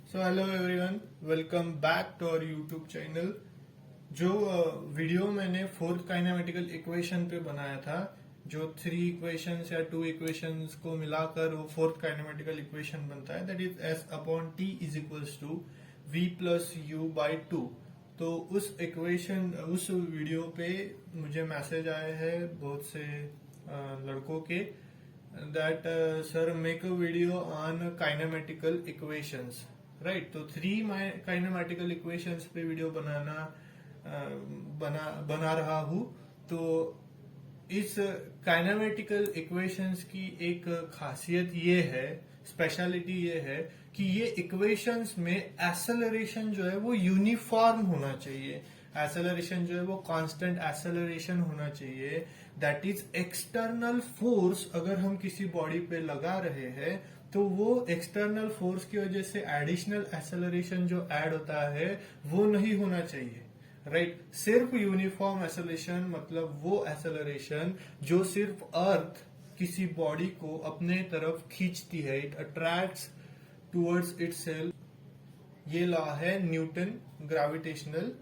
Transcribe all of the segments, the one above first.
So hello everyone, welcome back to our YouTube channel. जो video मैंने fourth kinematical equation पे बनाया था, जो 3 इक्वेशंस या 2 इक्वेशंस को मिलाकर वो फोर्थ काइनेमेटिकल इक्वेशन बनता है, that is S upon T is equals to V plus U by 2। तो उस वीडियो पे मुझे मैसेज आए हैं बहुत से लड़कों के that sir make a video on kinematical equations, right? तो 3 kinematical equations पे वीडियो बना रहा हूँ। तो इस काइनेमेटिकल इक्वेशंस की एक खासियत ये है, स्पेशलिटी ये है कि ये इक्वेशंस में एक्सेलरेशन जो है वो यूनिफॉर्म होना चाहिए। एक्सेलरेशन जो है वो कांस्टेंट एक्सेलरेशन होना चाहिए। दैट इज एक्सटर्नल फोर्स अगर हम किसी बॉडी पे लगा रहे हैं तो वो एक्सटर्नल फोर्स की वजह से एडिशनल एक्सेलरेशन जो ऐड होता है वो नहीं होना चाहिए, राइट? सिर्फ यूनिफॉर्म एक्सेलरेशन, मतलब वो एक्सेलरेशन जो सिर्फ अर्थ किसी बॉडी को अपने तरफ खींचती है, इट अट्रैक्ट्स टूवर्ड्स इटसेल्फ। ये लॉ है Newton gravitational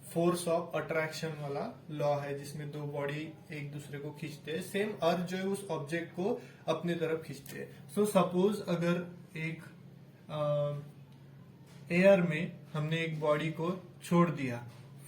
force of attraction वाला लॉ है, जिसमें दो बॉडी एक दूसरे को खींचते हैं। सेम अर्थ जो है उस ऑब्जेक्ट को अपने तरफ खींचते हैं। सो सपोज अगर एक एयर में हमने एक बॉडी को छोड़ दिया,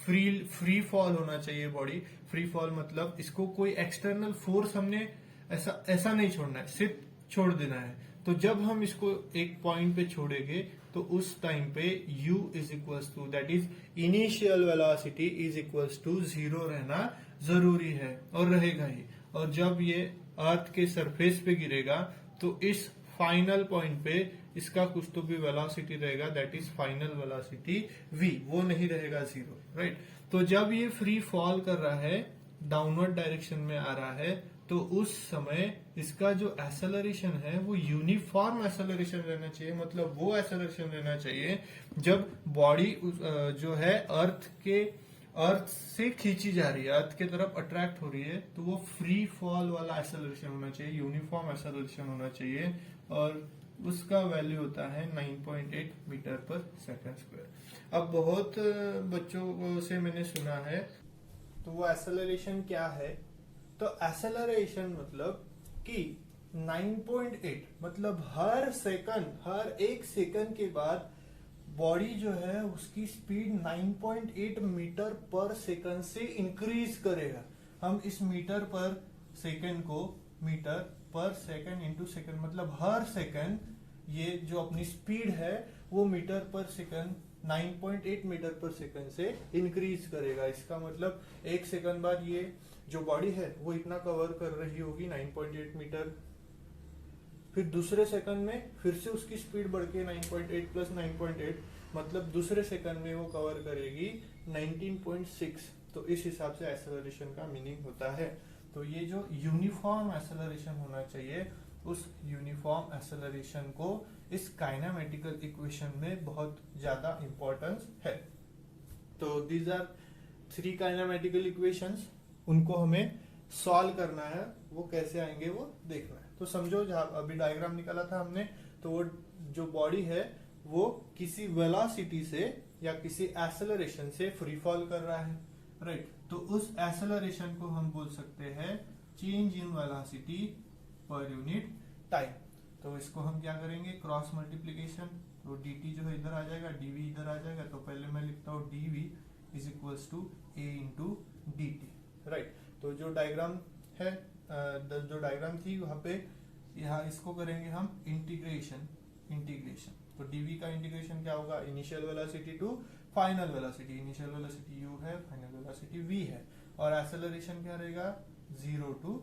फ्री फॉल होना चाहिए बॉडी। फ्री फॉल मतलब इसको कोई एक्सटर्नल फोर्स हमने ऐसा नहीं छोड़ना है, सिर्फ छोड़ देना है। तो जब हम इसको एक पॉइंट पे छोड़ेंगे तो उस टाइम पे u is equals to, that is initial velocity is equals to 0 रहना जरूरी है और रहेगा ही। और जब ये अर्थ के सरफेस पे गिरेगा तो इस फाइनल पॉइंट पे इसका कुछ तो भी वेलोसिटी रहेगा, that is final velocity v, वो नहीं रहेगा 0, राइट? तो जब ये फ्री फॉल कर रहा है, डाउनवर्ड डायरेक्शन में आ रहा है, तो उस समय इसका जो एक्सेलरेशन है वो यूनिफॉर्म एक्सेलरेशन रहना चाहिए। मतलब वो एक्सेलरेशन रहना चाहिए जब बॉडी जो है अर्थ से खींची जा रही है, अर्थ की तरफ अट्रैक्ट हो रही है, तो वो फ्री फॉल वाला एक्सेलरेशन होना चाहिए, यूनिफॉर्म एक्सेलरेशन होना चाहिए। और उसका वैल्यू होता है 9.8 मीटर पर सेकंड स्क्वायर। अब बहुत बच्चों से मैंने सुना है, तो वो एक्सेलरेशन क्या है? तो एक्सेलरेशन मतलब कि 9.8 मतलब हर एक सेकंड के बाद बॉडी जो है उसकी स्पीड 9.8 मीटर पर सेकंड से इंक्रीज करेगा। हम इस मीटर पर सेकंड को मीटर पर सेकंड इंटू सेकंड, मतलब हर सेकंड ये जो अपनी स्पीड है वो मीटर पर सेकंड 9.8 मीटर पर सेकंड से इंक्रीज करेगा। इसका मतलब एक सेकंड बाद ये जो बॉडी है वो इतना कवर कर रही होगी 9.8 मीटर, फिर दूसरे सेकंड में फिर से उसकी स्पीड बढ़ के 9.8 प्लस 9.8 मतलब दूसरे सेकंड में वो कवर करेगी 19.6। तो इस हिसाब से एक्सेलरेशन का मीनिंग होता है। तो ये जो यूनिफॉर्म एक्सेलरेशन होना चाहिए, उस यूनिफॉर्म एक्सेलरेशन को इस काइनेमेटिकल इक्वेशन में बहुत ज्यादा इंपॉर्टेंस है। तो दीज आर 3 काइनेमेटिकल इक्वेशंस, उनको हमें सॉल्व करना है। वो कैसे आएंगे वो देखना है। तो समझो, जहां अभी डायग्राम निकाला था हमने, तो वो जो बॉडी है वो किसी वेलोसिटी से या किसी एक्सेलरेशन से फ्री फॉल कर रहा है, राइट? तो उस एक्सेलरेशन को हम बोल सकते हैं change in velocity per unit time. तो इसको हम क्या करेंगे, क्रॉस मल्टीप्लीकेशन। तो dt जो है इधर आ जाएगा, dv इधर आ जाएगा। तो पहले मैं लिखता हूँ dv is equals to a into dt, right? तो जो डायग्राम है, जो डायग्राम थी वहां पे, यहाँ इसको करेंगे हम इंटीग्रेशन। तो dv का इंटीग्रेशन क्या होगा, initial velocity to final velocity. Initial velocity u है, फाइनल वेलोसिटी v है। और एक्सेलरेशन क्या रहेगा, 0 टू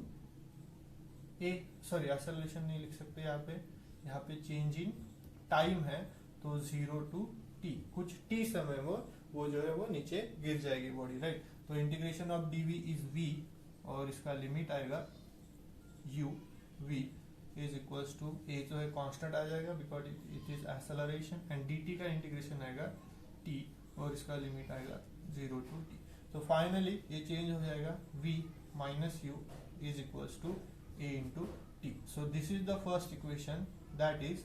a, सॉरी एक्सेलरेशन नहीं लिख सकते यहाँ पे चेंज इन टाइम है, तो 0 टू t, कुछ t समय वो जो है वो नीचे गिर जाएगी बॉडी, राइट? तो integration of dv is v, और इसका लिमिट आएगा u v is equals to a जो है कांस्टेंट आ जाएगा because it is acceleration, and dt का इंटीग्रेशन आएगा t, और इसका लिमिट आएगा 0 टू t। तो फाइनली ये चेंज हो जाएगा v minus u is equals to a into t. So this is the first equation, that is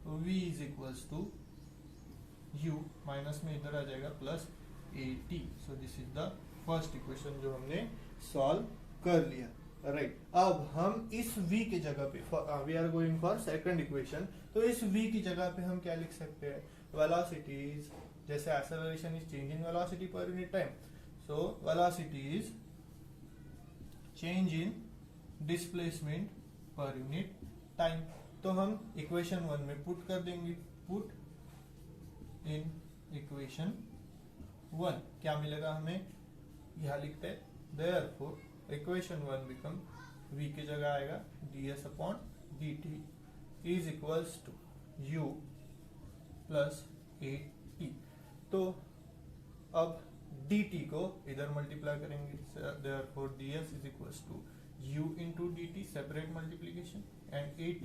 तो v is equals to u minus में इधर आ जाएगा plus at। So this is the first equation जो हमने solve कर लिया। Right, अब हम इस v की जगह पे we are going for second equation. तो इस v की जगह पे हम क्या लिख सकते हैं, वेलोसिटी इज, जैसे acceleration is change in velocity per unit time, so velocity is change in displacement per unit time. तो हम इक्वेशन 1 में पुट कर देंगे, पुट इन इक्वेशन 1 क्या मिलेगा हमें, यहां लिखते हैं देयरफॉर इक्वेशन 1 बिकम v की जगह आएगा ds upon dt is equals to u plus at। तो अब dt को इधर मल्टीप्लाई करेंगे, therefore ds is equals to u into dt separate multiplication and at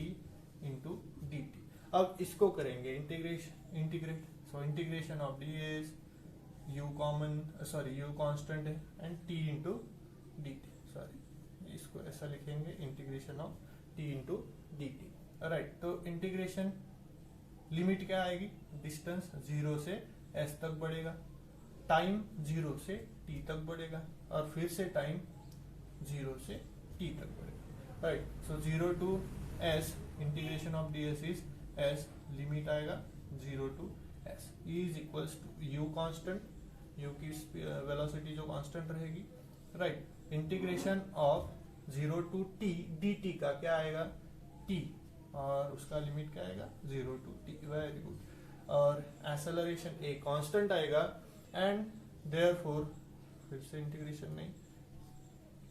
into dt। अब इसको करेंगे integrate, so integration of ds, u common, sorry u constant है and t into dt, sorry इसको ऐसा लिखेंगे integration of t into dt। Right, तो integration limit क्या आएगी, डिस्टेंस 0 से s तक बढ़ेगा, टाइम 0 से t तक बढ़ेगा और फिर से टाइम 0 से t तक बढ़ेगा। Right, so 0 to s integration of ds is s, limit आएगा 0 to s is equals to u constant, u की वेलोसिटी जो कांस्टेंट रहेगी। Right, integration of 0 to t dt का क्या आएगा, t, और उसका लिमिट क्या आएगा 0 टू t। Very good. और एक्सेलरेशन a कांस्टेंट आएगा एंड देयरफॉर फिर से इंटीग्रेशन नहीं,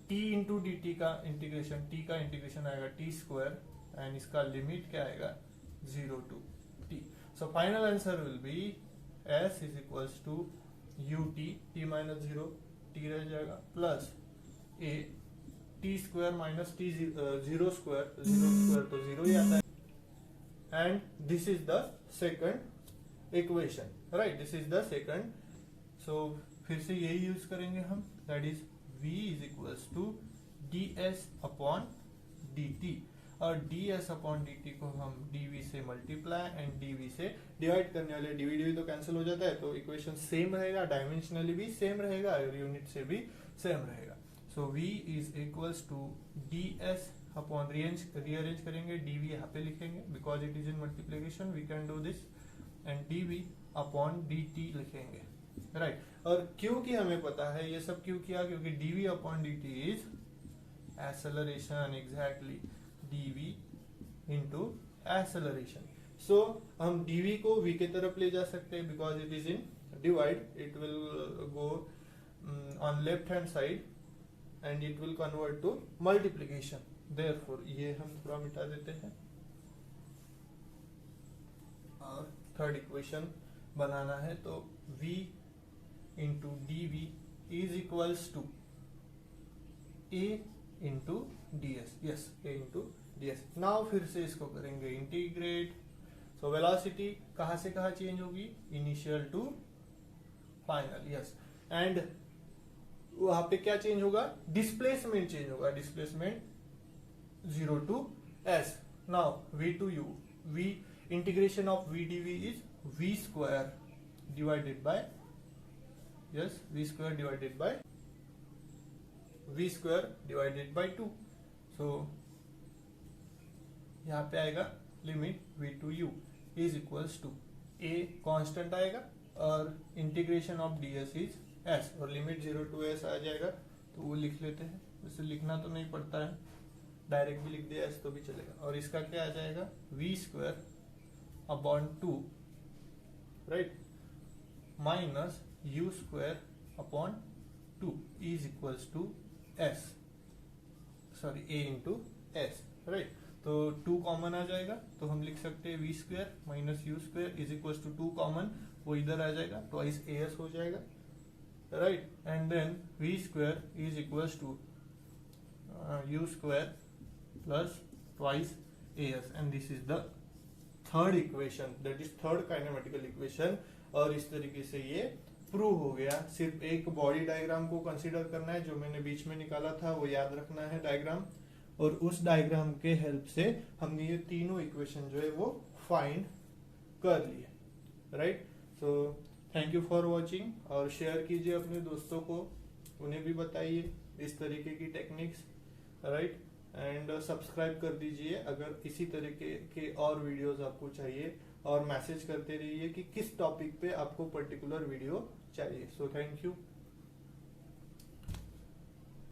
t इंटू डी टी का इंटीग्रेशन, t का इंटीग्रेशन आएगा t स्क्वायर एंड इसका लिमिट क्या आएगा 0 to t। So final answer will be s is equals to ut, t minus 0 t रह जाएगा plus a t square minus t 0 square, 0 square तो 0 ही आता है and this is the second equation. Right, this is the second. So फिर से यही use करेंगे हम, that is v is equals to ds upon dt, और ds अपॉन dt को हम dv से मल्टीप्लाई एंड dv से डिवाइड करने वाले, dv तो कैंसिल हो जाता है, तो इक्वेशन सेम रहेगा, डायमेंशनली भी सेम रहेगा और यूनिट से भी सेम रहेगा। So v is equals to ds upon, rearrange करेंगे, dv यहाँ पे लिखेंगे because it is in multiplication, we can do this, and dv upon dt लिखेंगे। राइट, और क्योंकि हमें पता है ये सब क्यों किया, क्योंकि dv upon dt is acceleration, exactly dv into acceleration. So हम dv को v के तरफ ले जा सकते हैं because it is in divide, it will go on left hand side and it will convert to multiplication. Therefore ये हम थोड़ा मिटा देते हैं और थर्ड इक्वेशन बनाना है, तो v into dv is equals to a into ds, yes a into ds। Now फिर से इसको करेंगे इंटीग्रेट। सो वेलोसिटी कहां से कहां चेंज होगी, initial to final, yes, and वहां पे क्या चेंज होगा, डिस्प्लेसमेंट चेंज होगा, displacement 0 to s। Now v to u, v integration of v dv is v square divided by, yes, v square divided by v square divided by 2। So यहाँ पे आएगा limit v to u is equals to a constant आएगा और integration of ds is s, और limit 0 to s आ जाएगा, तो वो लिख लेते हैं, वैसे लिखना तो नहीं पड़ता है, डायरेक्ट भी लिख दिया s तो भी चलेगा, और इसका क्या आ जाएगा v square upon 2, right, minus u square upon 2 is equals to s, sorry a into s। Right, तो 2 कॉमन आ जाएगा, तो हम लिख सकते हैं v square minus u square is equals to 2 common, वो इधर आ जाएगा, ट्वाइस as हो जाएगा। Right, and then v square is equals to u square plus twice as, and this is the third equation, that is third kinematical equation. और इस तरीके से ये प्रूव हो गया। सिर्फ एक बॉडी डायग्राम को कंसीडर करना है, जो मैंने बीच में निकाला था वो याद रखना है डायग्राम, और उस डायग्राम के हेल्प से हमने ये तीनों इक्वेशन जो है वो फाइंड कर लिए, right. So thank you for watching, और शेयर कीजिए अपने दोस्तों को, उन्हें भी बताइए इस तरीके की टेक्निक्स, राइट। एंड सब्सक्राइब कर दीजिए अगर इसी तरीके के और वीडियोस आपको चाहिए, और मैसेज करते रहिए कि किस टॉपिक पे आपको पर्टिकुलर वीडियो चाहिए। So thank you.